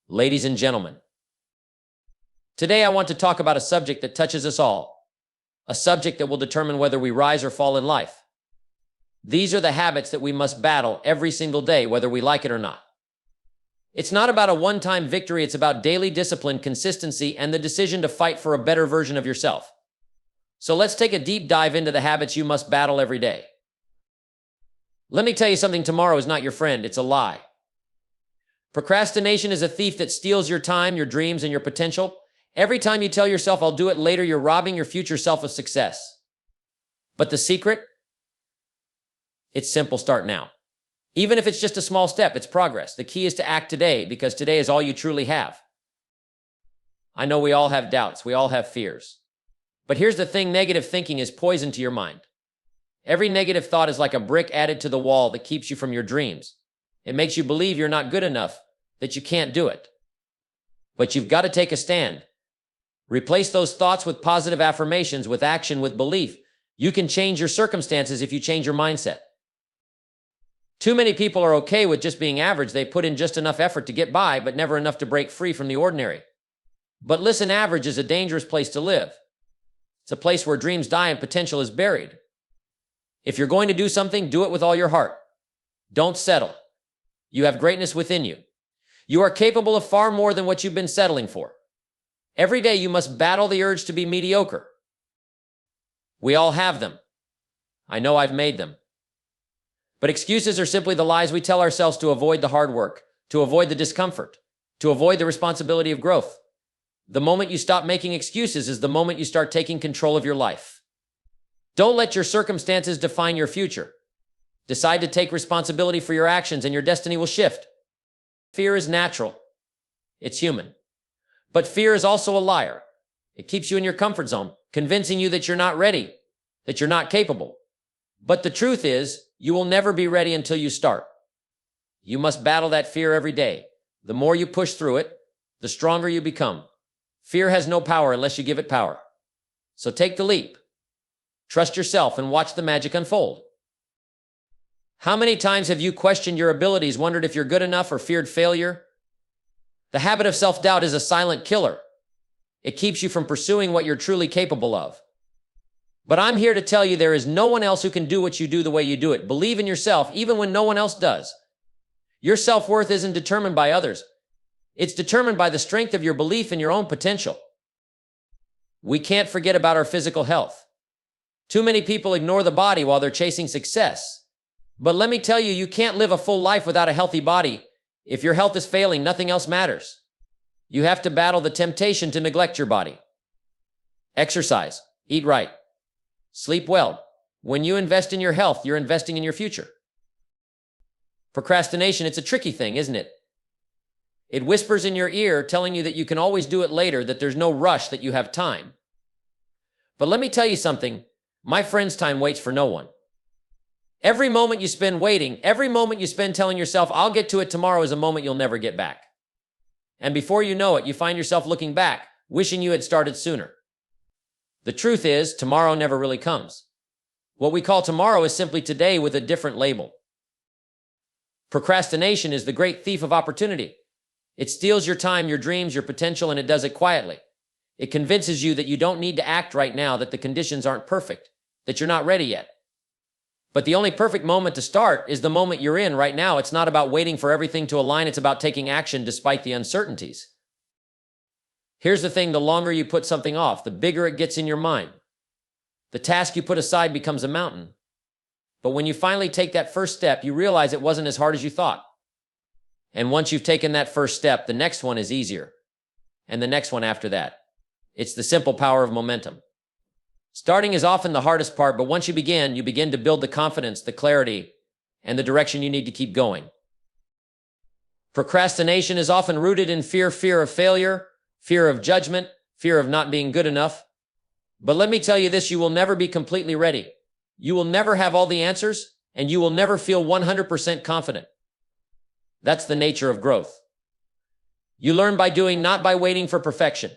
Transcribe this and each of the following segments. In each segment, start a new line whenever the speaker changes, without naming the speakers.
Ladies and gentlemen, today I want to talk about a subject that touches us all, a subject that will determine whether we rise or fall in life. These are the habits that we must battle every single day, whether we like it or not. It's not about a one-time victory, it's about daily discipline, consistency, and the decision to fight for a better version of yourself. So let's take a deep dive into the habits you must battle every day. Let me tell you something, tomorrow is not your friend, it's a lie. Procrastination is a thief that steals your time, your dreams, and your potential. Every time you tell yourself, I'll do it later, you're robbing your future self of success. But the secret? It's simple, start now. Even if it's just a small step, it's progress. The key is to act today, because today is all you truly have. I know we all have doubts, we all have fears. But here's the thing, negative thinking is poison to your mind. Every negative thought is like a brick added to the wall that keeps you from your dreams. It makes you believe you're not good enough, that you can't do it. But you've got to take a stand. Replace those thoughts with positive affirmations, with action, with belief. You can change your circumstances if you change your mindset. Too many people are okay with just being average. They put in just enough effort to get by, but never enough to break free from the ordinary. But listen, average is a dangerous place to live. It's a place where dreams die and potential is buried. If you're going to do something, do it with all your heart. Don't settle. You have greatness within you. You are capable of far more than what you've been settling for. Every day you must battle the urge to be mediocre. We all have them. I know I've made them. But excuses are simply the lies we tell ourselves to avoid the hard work, to avoid the discomfort, to avoid the responsibility of growth. The moment you stop making excuses is the moment you start taking control of your life. Don't let your circumstances define your future. Decide to take responsibility for your actions and your destiny will shift. Fear is natural. It's human. But fear is also a liar. It keeps you in your comfort zone, convincing you that you're not ready, that you're not capable. But the truth is, you will never be ready until you start. You must battle that fear every day. The more you push through it, the stronger you become. Fear has no power unless you give it power. So take the leap. Trust yourself and watch the magic unfold. How many times have you questioned your abilities, wondered if you're good enough, or feared failure? The habit of self-doubt is a silent killer. It keeps you from pursuing what you're truly capable of. But I'm here to tell you there is no one else who can do what you do the way you do it. Believe in yourself even when no one else does. Your self-worth isn't determined by others. It's determined by the strength of your belief in your own potential. We can't forget about our physical health. Too many people ignore the body while they're chasing success. But let me tell you, you can't live a full life without a healthy body. If your health is failing, nothing else matters. You have to battle the temptation to neglect your body. Exercise, eat right, sleep well. When you invest in your health, you're investing in your future. Procrastination, it's a tricky thing, isn't it? It whispers in your ear, telling you that you can always do it later, that there's no rush, that you have time. But let me tell you something, my friend's time waits for no one. Every moment you spend waiting, every moment you spend telling yourself, I'll get to it tomorrow, is a moment you'll never get back. And before you know it, you find yourself looking back, wishing you had started sooner. The truth is, tomorrow never really comes. What we call tomorrow is simply today with a different label. Procrastination is the great thief of opportunity. It steals your time, your dreams, your potential, and it does it quietly. It convinces you that you don't need to act right now, that the conditions aren't perfect, that you're not ready yet. But the only perfect moment to start is the moment you're in right now. It's not about waiting for everything to align. It's about taking action despite the uncertainties. Here's the thing, the longer you put something off, the bigger it gets in your mind. The task you put aside becomes a mountain. But when you finally take that first step, you realize it wasn't as hard as you thought. And once you've taken that first step, the next one is easier. And the next one after that. It's the simple power of momentum. Starting is often the hardest part, but once you begin to build the confidence, the clarity, and the direction you need to keep going. Procrastination is often rooted in fear of failure, fear of judgment, fear of not being good enough. But let me tell you this, you will never be completely ready. You will never have all the answers, and you will never feel 100% confident. That's the nature of growth. You learn by doing, not by waiting for perfection.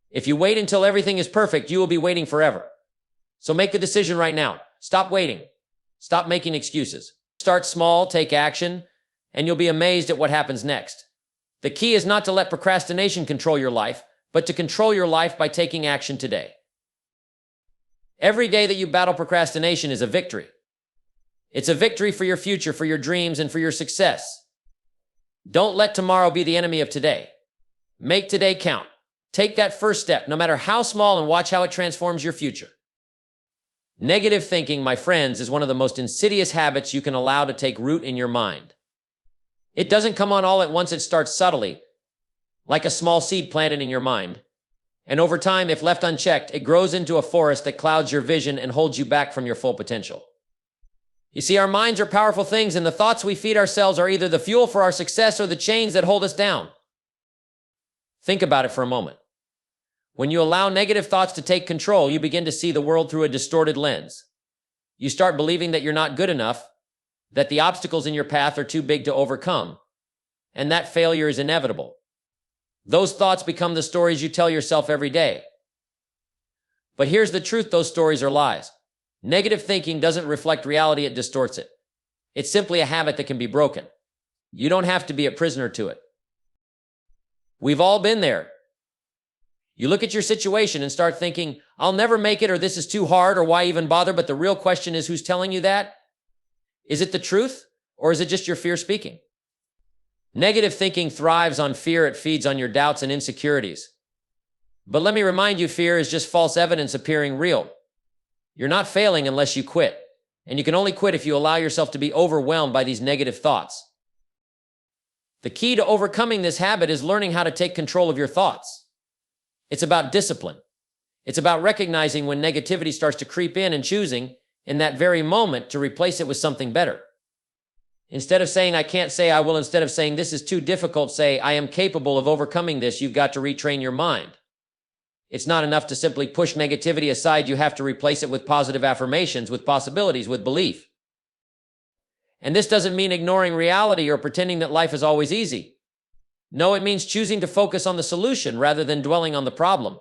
If you wait until everything is perfect, you will be waiting forever. So make the decision right now. Stop waiting. Stop making excuses. Start small, take action, and you'll be amazed at what happens next. The key is not to let procrastination control your life, but to control your life by taking action today. Every day that you battle procrastination is a victory. It's a victory for your future, for your dreams, and for your success. Don't let tomorrow be the enemy of today. Make today count. Take that first step, no matter how small, and watch how it transforms your future. Negative thinking, my friends, is one of the most insidious habits you can allow to take root in your mind. It doesn't come on all at once. It starts subtly, like a small seed planted in your mind. And over time, if left unchecked, it grows into a forest that clouds your vision and holds you back from your full potential. You see, our minds are powerful things, and the thoughts we feed ourselves are either the fuel for our success or the chains that hold us down. Think about it for a moment. When you allow negative thoughts to take control, you begin to see the world through a distorted lens. You start believing that you're not good enough, that the obstacles in your path are too big to overcome, and that failure is inevitable. Those thoughts become the stories you tell yourself every day. But here's the truth: those stories are lies. Negative thinking doesn't reflect reality, it distorts it. It's simply a habit that can be broken. You don't have to be a prisoner to it. We've all been there. You look at your situation and start thinking, I'll never make it, or this is too hard, or why even bother? But the real question is, who's telling you that? Is it the truth, or is it just your fear speaking? Negative thinking thrives on fear. It feeds on your doubts and insecurities. But let me remind you, fear is just false evidence appearing real. You're not failing unless you quit. And you can only quit if you allow yourself to be overwhelmed by these negative thoughts. The key to overcoming this habit is learning how to take control of your thoughts. It's about discipline. It's about recognizing when negativity starts to creep in and choosing, in that very moment, to replace it with something better. Instead of saying, I can't, say I will. Instead of saying, this is too difficult, say, I am capable of overcoming this. You've got to retrain your mind. It's not enough to simply push negativity aside. You have to replace it with positive affirmations, with possibilities, with belief. And this doesn't mean ignoring reality or pretending that life is always easy. No, it means choosing to focus on the solution rather than dwelling on the problem.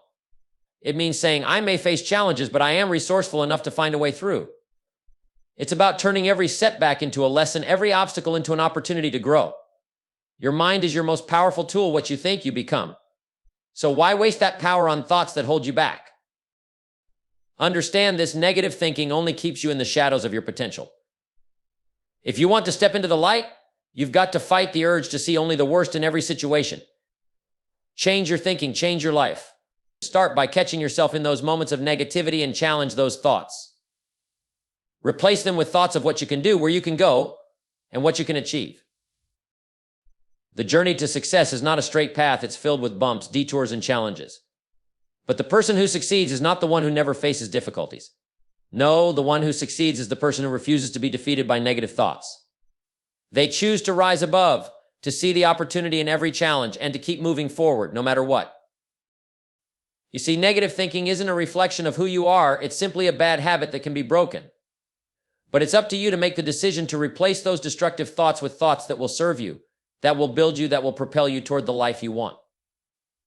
It means saying, I may face challenges, but I am resourceful enough to find a way through. It's about turning every setback into a lesson, every obstacle into an opportunity to grow. Your mind is your most powerful tool. What you think, you become. So why waste that power on thoughts that hold you back? Understand this: negative thinking only keeps you in the shadows of your potential. If you want to step into the light, you've got to fight the urge to see only the worst in every situation. Change your thinking, change your life. Start by catching yourself in those moments of negativity and challenge those thoughts. Replace them with thoughts of what you can do, where you can go, and what you can achieve. The journey to success is not a straight path. It's filled with bumps, detours, and challenges. But the person who succeeds is not the one who never faces difficulties. No, the one who succeeds is the person who refuses to be defeated by negative thoughts. They choose to rise above, to see the opportunity in every challenge, and to keep moving forward, no matter what. You see, negative thinking isn't a reflection of who you are. It's simply a bad habit that can be broken. But it's up to you to make the decision to replace those destructive thoughts with thoughts that will serve you, that will build you, that will propel you toward the life you want.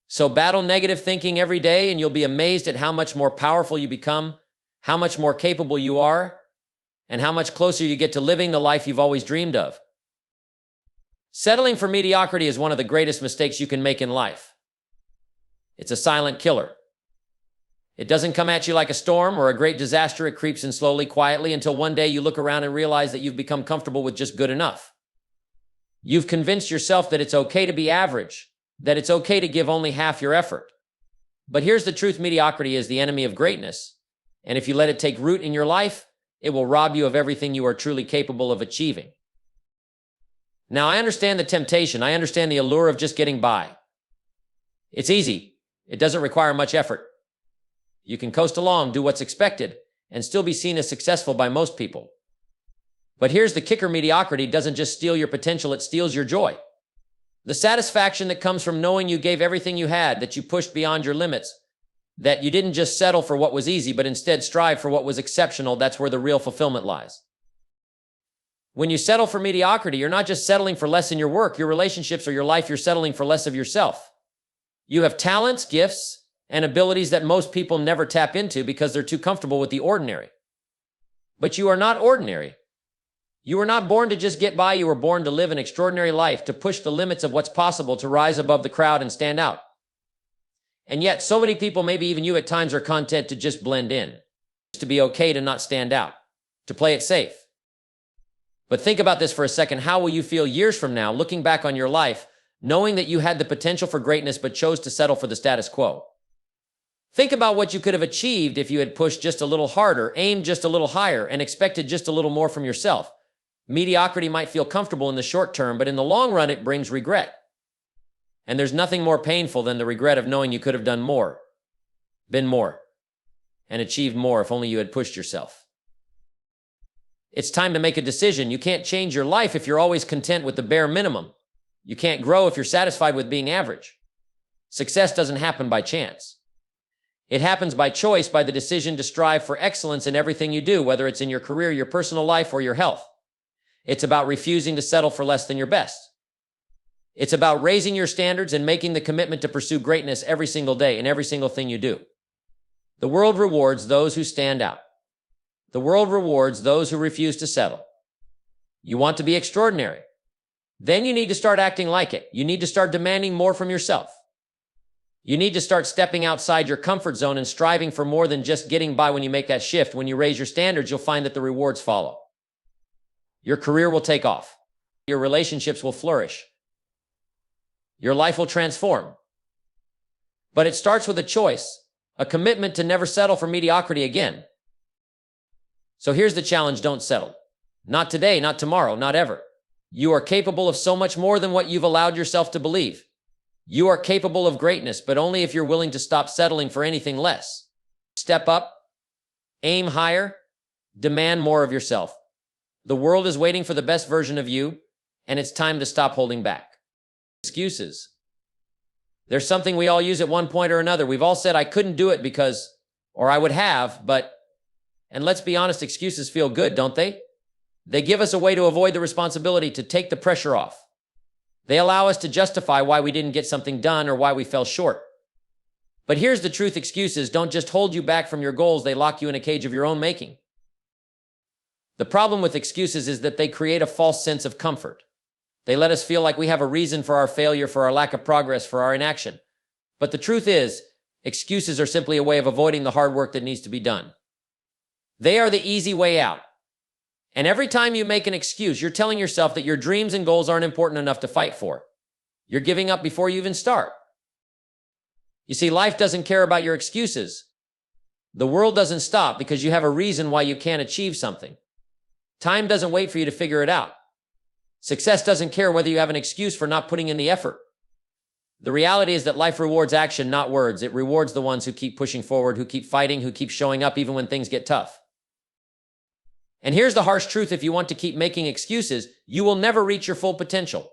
So battle negative thinking every day, and you'll be amazed at how much more powerful you become, how much more capable you are, and how much closer you get to living the life you've always dreamed of. Settling for mediocrity is one of the greatest mistakes you can make in life. It's a silent killer. It doesn't come at you like a storm or a great disaster. It creeps in slowly, quietly, until one day you look around and realize that you've become comfortable with just good enough. You've convinced yourself that it's okay to be average, that it's okay to give only half your effort. But here's the truth: mediocrity is the enemy of greatness. And if you let it take root in your life, it will rob you of everything you are truly capable of achieving. Now, I understand the temptation. I understand the allure of just getting by. It's easy. It doesn't require much effort. You can coast along, do what's expected, and still be seen as successful by most people. But here's the kicker: mediocrity doesn't just steal your potential, it steals your joy. The satisfaction that comes from knowing you gave everything you had, that you pushed beyond your limits, that you didn't just settle for what was easy, but instead strive for what was exceptional, that's where the real fulfillment lies. When you settle for mediocrity, you're not just settling for less in your work, your relationships, or your life. You're settling for less of yourself. You have talents, gifts, and abilities that most people never tap into because they're too comfortable with the ordinary. But you are not ordinary. You were not born to just get by, you were born to live an extraordinary life, to push the limits of what's possible, to rise above the crowd and stand out. And yet, so many people, maybe even you at times, are content to just blend in, to be okay to not stand out, to play it safe. But think about this for a second. How will you feel years from now, looking back on your life, knowing that you had the potential for greatness but chose to settle for the status quo? Think about what you could have achieved if you had pushed just a little harder, aimed just a little higher, and expected just a little more from yourself. Mediocrity might feel comfortable in the short term, but in the long run, it brings regret. And there's nothing more painful than the regret of knowing you could have done more, been more, and achieved more if only you had pushed yourself. It's time to make a decision. You can't change your life if you're always content with the bare minimum. You can't grow if you're satisfied with being average. Success doesn't happen by chance. It happens by choice, by the decision to strive for excellence in everything you do, whether it's in your career, your personal life, or your health. It's about refusing to settle for less than your best. It's about raising your standards and making the commitment to pursue greatness every single day in every single thing you do. The world rewards those who stand out. The world rewards those who refuse to settle. You want to be extraordinary. Then you need to start acting like it. You need to start demanding more from yourself. You need to start stepping outside your comfort zone and striving for more than just getting by. When you make that shift, when you raise your standards, you'll find that the rewards follow. Your career will take off. Your relationships will flourish. Your life will transform. But it starts with a choice, a commitment to never settle for mediocrity again. So here's the challenge: don't settle. Not today, not tomorrow, not ever. You are capable of so much more than what you've allowed yourself to believe. You are capable of greatness, but only if you're willing to stop settling for anything less. Step up, aim higher, demand more of yourself. The world is waiting for the best version of you, and it's time to stop holding back. Excuses. There's something we all use at one point or another. We've all said, I couldn't do it because, or I would have, but, and let's be honest, excuses feel good, don't they? They give us a way to avoid the responsibility, to take the pressure off. They allow us to justify why we didn't get something done or why we fell short. But here's the truth: excuses don't just hold you back from your goals, they lock you in a cage of your own making. The problem with excuses is that they create a false sense of comfort. They let us feel like we have a reason for our failure, for our lack of progress, for our inaction. But the truth is, excuses are simply a way of avoiding the hard work that needs to be done. They are the easy way out. And every time you make an excuse, you're telling yourself that your dreams and goals aren't important enough to fight for. You're giving up before you even start. You see, life doesn't care about your excuses. The world doesn't stop because you have a reason why you can't achieve something. Time doesn't wait for you to figure it out. Success doesn't care whether you have an excuse for not putting in the effort. The reality is that life rewards action, not words. It rewards the ones who keep pushing forward, who keep fighting, who keep showing up even when things get tough. And here's the harsh truth: if you want to keep making excuses, you will never reach your full potential.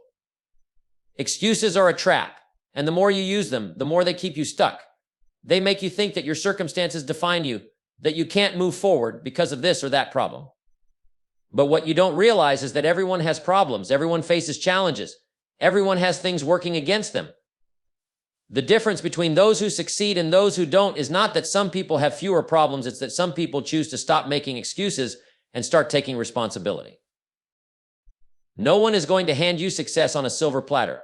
Excuses are a trap, and the more you use them, the more they keep you stuck. They make you think that your circumstances define you, that you can't move forward because of this or that problem. But what you don't realize is that everyone has problems, everyone faces challenges, everyone has things working against them. The difference between those who succeed and those who don't is not that some people have fewer problems, it's that some people choose to stop making excuses and start taking responsibility. No one is going to hand you success on a silver platter.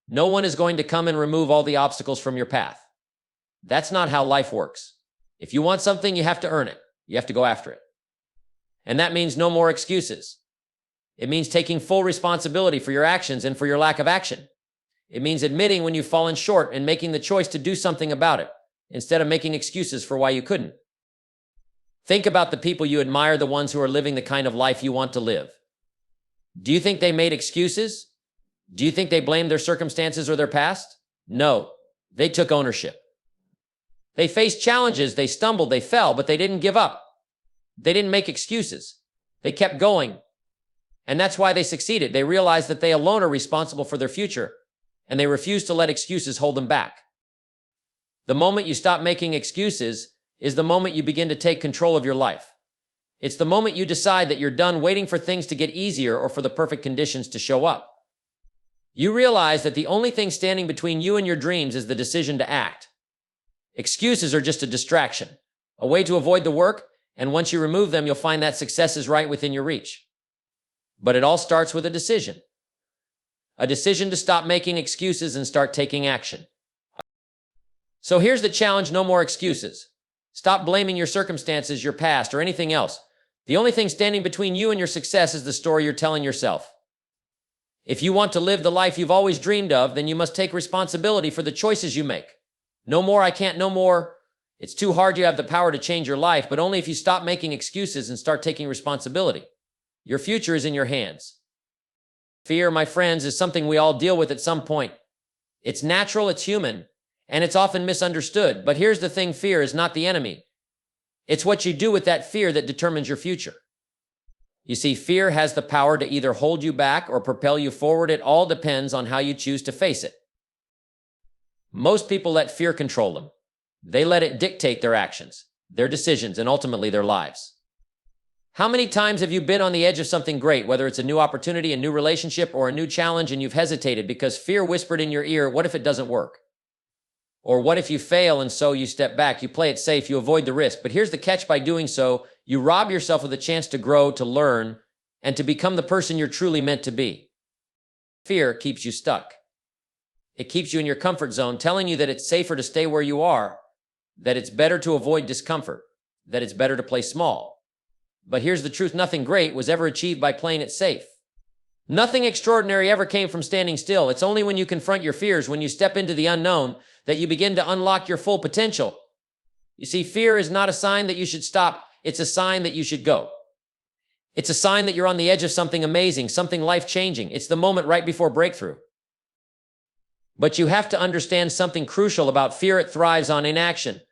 No one is going to come and remove all the obstacles from your path. That's not how life works. If you want something, you have to earn it. You have to go after it. And that means no more excuses. It means taking full responsibility for your actions and for your lack of action. It means admitting when you've fallen short and making the choice to do something about it, instead of making excuses for why you couldn't. Think about the people you admire, the ones who are living the kind of life you want to live. Do you think they made excuses? Do you think they blamed their circumstances or their past? No, they took ownership. They faced challenges, they stumbled, they fell, but they didn't give up. They didn't make excuses. They kept going. And that's why they succeeded. They realized that they alone are responsible for their future, and they refused to let excuses hold them back. The moment you stop making excuses is the moment you begin to take control of your life. It's the moment you decide that you're done waiting for things to get easier or for the perfect conditions to show up. You realize that the only thing standing between you and your dreams is the decision to act. Excuses are just a distraction, a way to avoid the work, and once you remove them, you'll find that success is right within your reach. But it all starts with a decision. A decision to stop making excuses and start taking action. So here's the challenge: no more excuses. Stop blaming your circumstances, your past, or anything else. The only thing standing between you and your success is the story you're telling yourself. If you want to live the life you've always dreamed of, then you must take responsibility for the choices you make. No more, I can't, no more. It's too hard. You have the power to change your life, but only if you stop making excuses and start taking responsibility. Your future is in your hands. Fear, my friends, is something we all deal with at some point. It's natural, it's human, and it's often misunderstood. But here's the thing: fear is not the enemy. It's what you do with that fear that determines your future. You see, fear has the power to either hold you back or propel you forward. It all depends on how you choose to face it. Most people let fear control them. They let it dictate their actions, their decisions, and ultimately their lives. How many times have you been on the edge of something great, whether it's a new opportunity, a new relationship, or a new challenge, and you've hesitated because fear whispered in your ear, what if it doesn't work? Or what if you fail, and so you step back, you play it safe, you avoid the risk. But here's the catch: by doing so, you rob yourself of the chance to grow, to learn, and to become the person you're truly meant to be. Fear keeps you stuck. It keeps you in your comfort zone, telling you that it's safer to stay where you are, that it's better to avoid discomfort, that it's better to play small. But here's the truth: nothing great was ever achieved by playing it safe. Nothing extraordinary ever came from standing still. It's only when you confront your fears, when you step into the unknown, that you begin to unlock your full potential. You see, fear is not a sign that you should stop. It's a sign that you should go. It's a sign that you're on the edge of something amazing, something life-changing. It's the moment right before breakthrough. But you have to understand something crucial about fear: it thrives on inaction.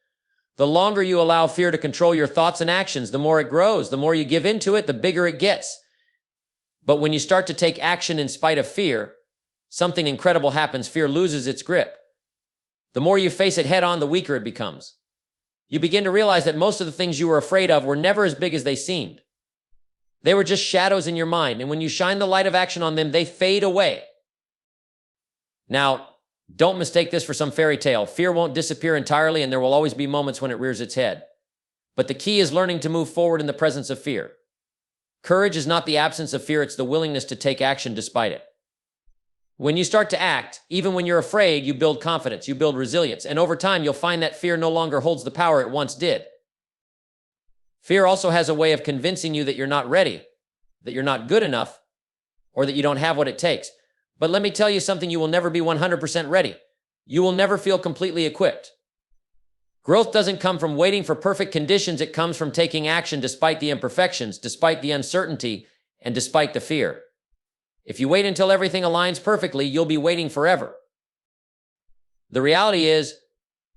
The longer you allow fear to control your thoughts and actions, the more it grows. The more you give into it, the bigger it gets. But when you start to take action in spite of fear, something incredible happens. Fear loses its grip. The more you face it head on, the weaker it becomes. You begin to realize that most of the things you were afraid of were never as big as they seemed. They were just shadows in your mind, and when you shine the light of action on them, they fade away. Now, don't mistake this for some fairy tale. Fear won't disappear entirely, and there will always be moments when it rears its head. But the key is learning to move forward in the presence of fear. Courage is not the absence of fear, it's the willingness to take action despite it. When you start to act, even when you're afraid, you build confidence, you build resilience, and over time you'll find that fear no longer holds the power it once did. Fear also has a way of convincing you that you're not ready, that you're not good enough, or that you don't have what it takes. But let me tell you something: you will never be 100% ready. You will never feel completely equipped. Growth doesn't come from waiting for perfect conditions. It comes from taking action despite the imperfections, despite the uncertainty, and despite the fear. If you wait until everything aligns perfectly, you'll be waiting forever. The reality is,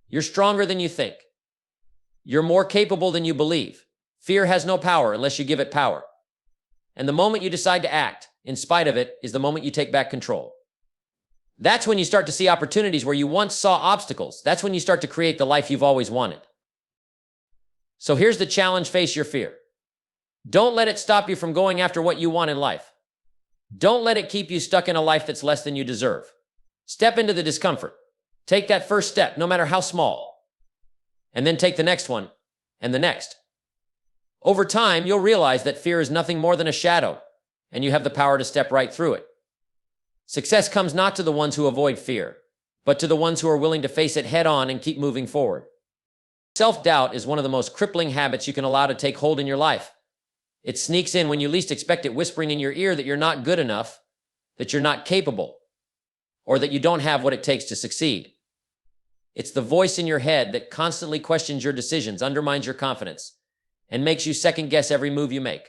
you're stronger than you think. You're more capable than you believe. Fear has no power unless you give it power. And the moment you decide to act, in spite of it, is the moment you take back control. That's when you start to see opportunities where you once saw obstacles. That's when you start to create the life you've always wanted. So here's the challenge: face your fear. Don't let it stop you from going after what you want in life. Don't let it keep you stuck in a life that's less than you deserve. Step into the discomfort. Take that first step, no matter how small. And then take the next one, and the next. Over time, you'll realize that fear is nothing more than a shadow, and you have the power to step right through it. Success comes not to the ones who avoid fear, but to the ones who are willing to face it head on and keep moving forward. Self-doubt is one of the most crippling habits you can allow to take hold in your life. It sneaks in when you least expect it, whispering in your ear that you're not good enough, that you're not capable, or that you don't have what it takes to succeed. It's the voice in your head that constantly questions your decisions, undermines your confidence, and makes you second-guess every move you make.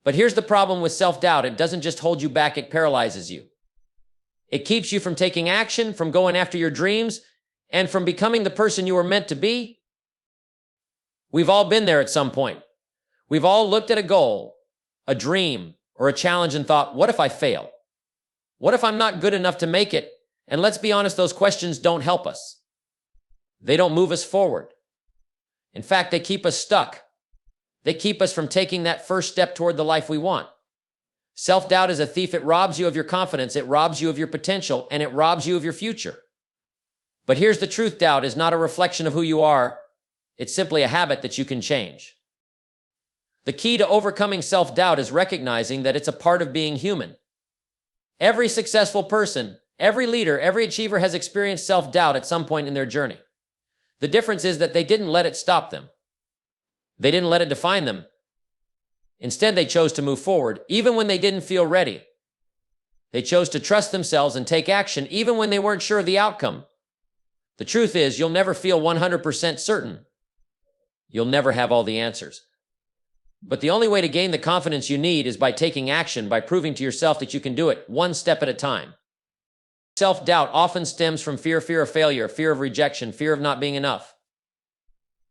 But here's the problem with self-doubt: it doesn't just hold you back, it paralyzes you. It keeps you from taking action, from going after your dreams, and from becoming the person you were meant to be. We've all been there at some point. We've all looked at a goal, a dream, or a challenge and thought, what if I fail? What if I'm not good enough to make it? And let's be honest, those questions don't help us. They don't move us forward. In fact, they keep us stuck. They keep us from taking that first step toward the life we want. Self-doubt is a thief. It robs you of your confidence, it robs you of your potential, and it robs you of your future. But here's the truth: doubt is not a reflection of who you are. It's simply a habit that you can change. The key to overcoming self-doubt is recognizing that it's a part of being human. Every successful person, every leader, every achiever has experienced self-doubt at some point in their journey. The difference is that they didn't let it stop them. They didn't let it define them. Instead, they chose to move forward, even when they didn't feel ready. They chose to trust themselves and take action, even when they weren't sure of the outcome. The truth is, you'll never feel 100% certain. You'll never have all the answers. But the only way to gain the confidence you need is by taking action, by proving to yourself that you can do it one step at a time. Self-doubt often stems from fear of failure, fear of rejection, fear of not being enough.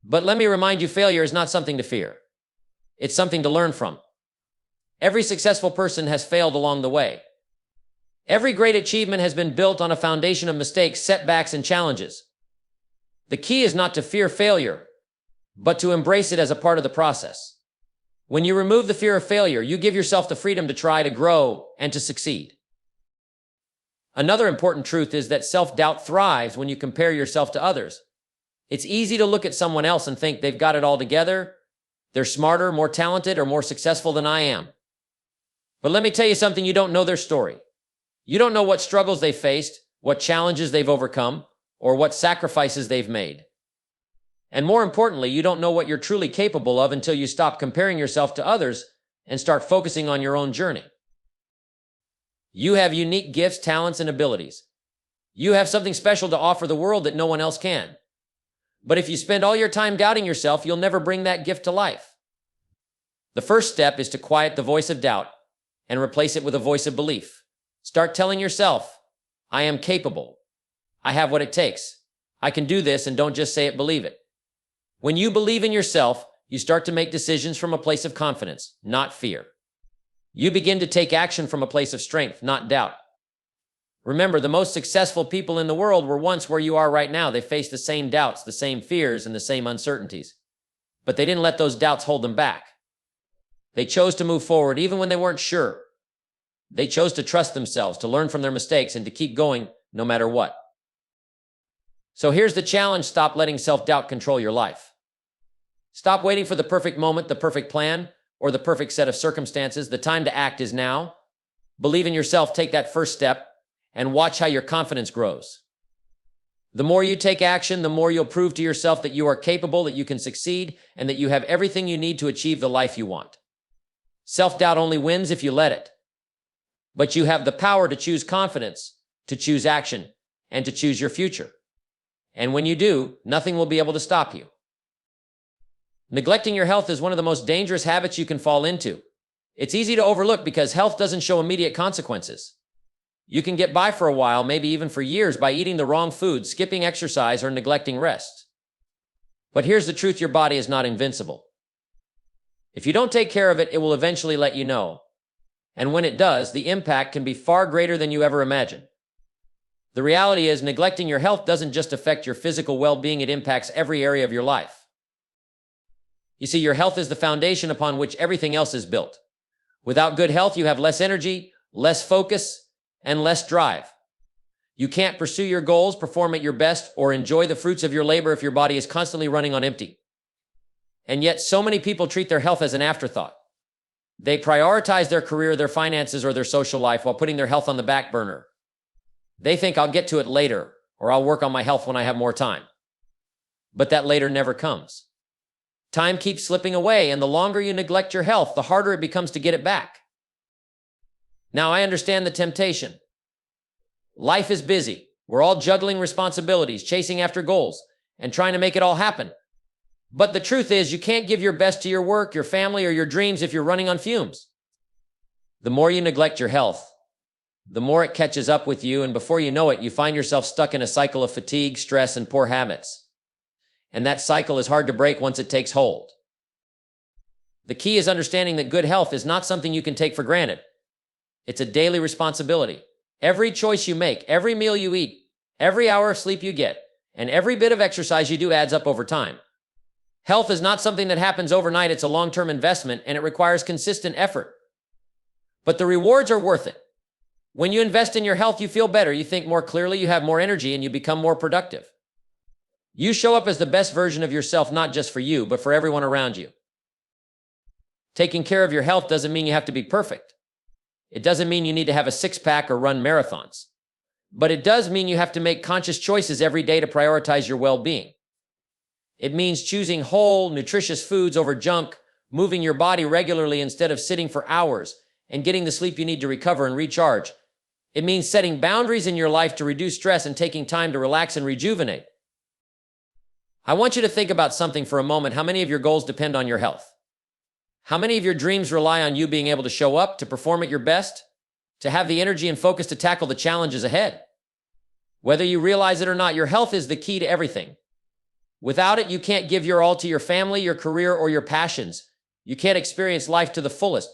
But let me remind you, failure is not something to fear. It's something to learn from. Every successful person has failed along the way. Every great achievement has been built on a foundation of mistakes, setbacks, and challenges. The key is not to fear failure, but to embrace it as a part of the process. When you remove the fear of failure, you give yourself the freedom to try, to grow, and to succeed. Another important truth is that self-doubt thrives when you compare yourself to others. It's easy to look at someone else and think they've got it all together. They're smarter, more talented, or more successful than I am. But let me tell you something, you don't know their story. You don't know what struggles they faced, what challenges they've overcome, or what sacrifices they've made. And more importantly, you don't know what you're truly capable of until you stop comparing yourself to others and start focusing on your own journey. You have unique gifts, talents, and abilities. You have something special to offer the world that no one else can. But if you spend all your time doubting yourself, you'll never bring that gift to life. The first step is to quiet the voice of doubt and replace it with a voice of belief. Start telling yourself, I am capable. I have what it takes. I can do this, and don't just say it, believe it. When you believe in yourself, you start to make decisions from a place of confidence, not fear. You begin to take action from a place of strength, not doubt. Remember, the most successful people in the world were once where you are right now. They faced the same doubts, the same fears, and the same uncertainties. But they didn't let those doubts hold them back. They chose to move forward even when they weren't sure. They chose to trust themselves, to learn from their mistakes, and to keep going no matter what. So here's the challenge: stop letting self-doubt control your life. Stop waiting for the perfect moment, the perfect plan, or the perfect set of circumstances. The time to act is now. Believe in yourself, take that first step, and watch how your confidence grows. The more you take action, the more you'll prove to yourself that you are capable, that you can succeed, and that you have everything you need to achieve the life you want. Self-doubt only wins if you let it. But you have the power to choose confidence, to choose action, and to choose your future. And when you do, nothing will be able to stop you. Neglecting your health is one of the most dangerous habits you can fall into. It's easy to overlook because health doesn't show immediate consequences. You can get by for a while, maybe even for years, by eating the wrong food, skipping exercise, or neglecting rest. But here's the truth: your body is not invincible. If you don't take care of it, it will eventually let you know. And when it does, the impact can be far greater than you ever imagined. The reality is, neglecting your health doesn't just affect your physical well-being, it impacts every area of your life. You see, your health is the foundation upon which everything else is built. Without good health, you have less energy, less focus, and less drive. You can't pursue your goals, perform at your best, or enjoy the fruits of your labor if your body is constantly running on empty. And yet, so many people treat their health as an afterthought. They prioritize their career, their finances, or their social life while putting their health on the back burner. They think, I'll get to it later, or I'll work on my health when I have more time. But that later never comes. Time keeps slipping away, and the longer you neglect your health, the harder it becomes to get it back. Now, I understand the temptation. Life is busy. We're all juggling responsibilities, chasing after goals, and trying to make it all happen. But the truth is, you can't give your best to your work, your family, or your dreams if you're running on fumes. The more you neglect your health, the more it catches up with you, and before you know it, you find yourself stuck in a cycle of fatigue, stress, and poor habits. And that cycle is hard to break once it takes hold. The key is understanding that good health is not something you can take for granted. It's a daily responsibility. Every choice you make, every meal you eat, every hour of sleep you get, and every bit of exercise you do adds up over time. Health is not something that happens overnight. It's a long-term investment, and it requires consistent effort. But the rewards are worth it. When you invest in your health, you feel better, you think more clearly, you have more energy, and you become more productive. You show up as the best version of yourself, not just for you, but for everyone around you. Taking care of your health doesn't mean you have to be perfect. It doesn't mean you need to have a six-pack or run marathons. But it does mean you have to make conscious choices every day to prioritize your well-being. It means choosing whole, nutritious foods over junk, moving your body regularly instead of sitting for hours, and getting the sleep you need to recover and recharge. It means setting boundaries in your life to reduce stress and taking time to relax and rejuvenate. I want you to think about something for a moment. How many of your goals depend on your health? How many of your dreams rely on you being able to show up, to perform at your best, to have the energy and focus to tackle the challenges ahead? Whether you realize it or not, your health is the key to everything. Without it, you can't give your all to your family, your career, or your passions. You can't experience life to the fullest.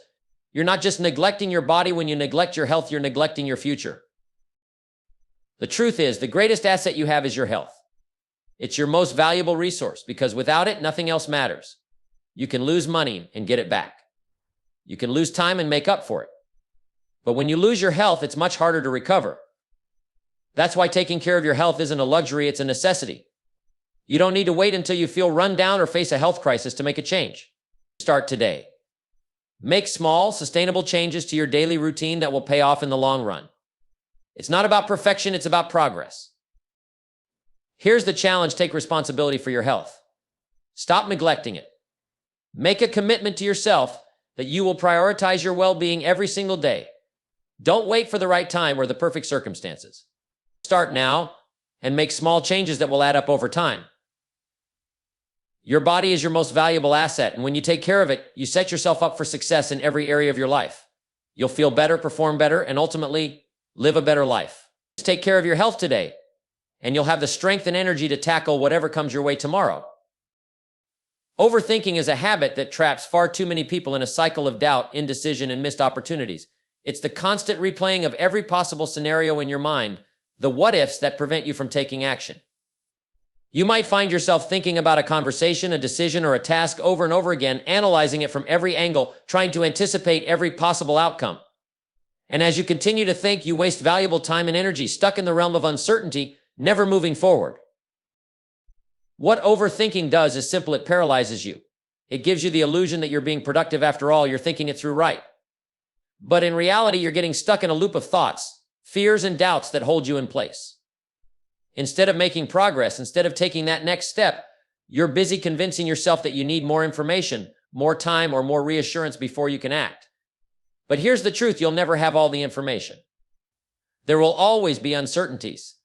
You're not just neglecting your body. When you neglect your health, you're neglecting your future. The truth is, the greatest asset you have is your health. It's your most valuable resource because without it, nothing else matters. You can lose money and get it back. You can lose time and make up for it. But when you lose your health, it's much harder to recover. That's why taking care of your health isn't a luxury, it's a necessity. You don't need to wait until you feel run down or face a health crisis to make a change. Start today. Make small, sustainable changes to your daily routine that will pay off in the long run. It's not about perfection, it's about progress. Here's the challenge: take responsibility for your health. Stop neglecting it. Make a commitment to yourself that you will prioritize your well-being every single day. Don't wait for the right time or the perfect circumstances. Start now and make small changes that will add up over time. Your body is your most valuable asset, and when you take care of it, you set yourself up for success in every area of your life. You'll feel better, perform better, and ultimately live a better life. Just take care of your health today, and you'll have the strength and energy to tackle whatever comes your way tomorrow. Overthinking is a habit that traps far too many people in a cycle of doubt, indecision, and missed opportunities. It's the constant replaying of every possible scenario in your mind, the what-ifs that prevent you from taking action. You might find yourself thinking about a conversation, a decision, or a task over and over again, analyzing it from every angle, trying to anticipate every possible outcome. And as you continue to think, you waste valuable time and energy, stuck in the realm of uncertainty, never moving forward. What overthinking does is simple: it paralyzes you. It gives you the illusion that you're being productive after all, you're thinking it through right. But in reality, you're getting stuck in a loop of thoughts, fears, and doubts that hold you in place. Instead of making progress, instead of taking that next step, you're busy convincing yourself that you need more information, more time, or more reassurance before you can act. But here's the truth: you'll never have all the information. There will always be uncertainties.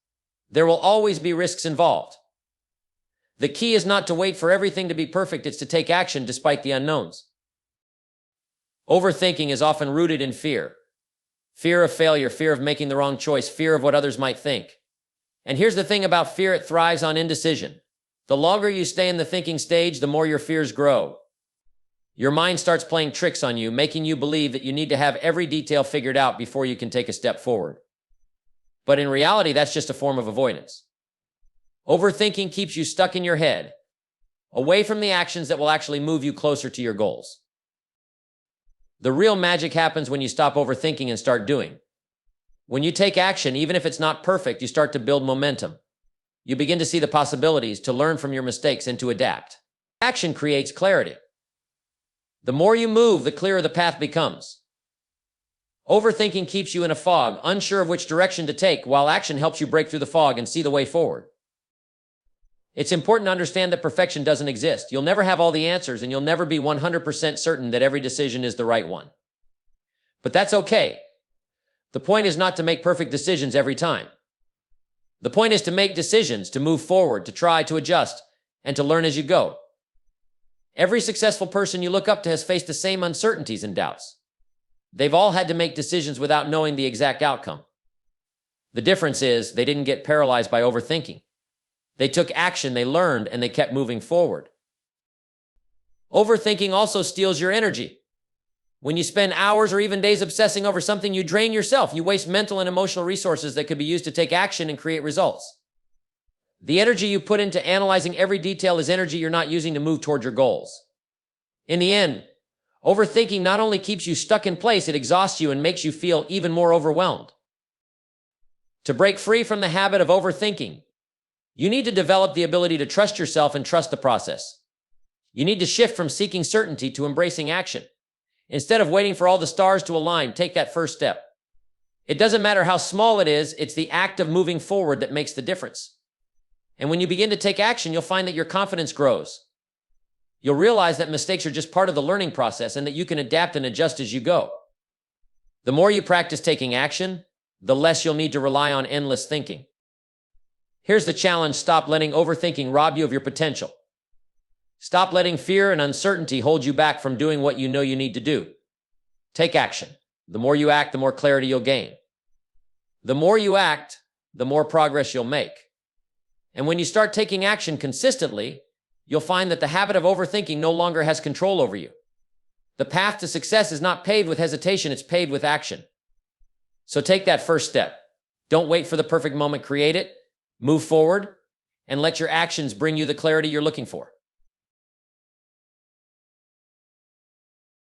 There will always be risks involved. The key is not to wait for everything to be perfect, it's to take action despite the unknowns. Overthinking is often rooted in fear. Fear of failure, fear of making the wrong choice, fear of what others might think. And here's the thing about fear: it thrives on indecision. The longer you stay in the thinking stage, the more your fears grow. Your mind starts playing tricks on you, making you believe that you need to have every detail figured out before you can take a step forward. But in reality, that's just a form of avoidance. Overthinking keeps you stuck in your head, away from the actions that will actually move you closer to your goals. The real magic happens when you stop overthinking and start doing. When you take action, even if it's not perfect, you start to build momentum. You begin to see the possibilities, to learn from your mistakes, and to adapt. Action creates clarity. The more you move, the clearer the path becomes. Overthinking keeps you in a fog, unsure of which direction to take, while action helps you break through the fog and see the way forward. It's important to understand that perfection doesn't exist. You'll never have all the answers, and you'll never be 100% certain that every decision is the right one. But that's okay. The point is not to make perfect decisions every time. The point is to make decisions, to move forward, to try, to adjust, and to learn as you go. Every successful person you look up to has faced the same uncertainties and doubts. They've all had to make decisions without knowing the exact outcome. The difference is they didn't get paralyzed by overthinking. They took action, they learned, and they kept moving forward. Overthinking also steals your energy. When you spend hours or even days obsessing over something, you drain yourself. You waste mental and emotional resources that could be used to take action and create results. The energy you put into analyzing every detail is energy you're not using to move toward your goals. In the end, overthinking not only keeps you stuck in place, it exhausts you and makes you feel even more overwhelmed. To break free from the habit of overthinking, you need to develop the ability to trust yourself and trust the process. You need to shift from seeking certainty to embracing action. Instead of waiting for all the stars to align, take that first step. It doesn't matter how small it is, it's the act of moving forward that makes the difference. And when you begin to take action, you'll find that your confidence grows. You'll realize that mistakes are just part of the learning process and that you can adapt and adjust as you go. The more you practice taking action, the less you'll need to rely on endless thinking. Here's the challenge: stop letting overthinking rob you of your potential. Stop letting fear and uncertainty hold you back from doing what you know you need to do. Take action. The more you act, the more clarity you'll gain. The more you act, the more progress you'll make. And when you start taking action consistently, you'll find that the habit of overthinking no longer has control over you. The path to success is not paved with hesitation, it's paved with action. So take that first step. Don't wait for the perfect moment, create it, move forward, and let your actions bring you the clarity you're looking for.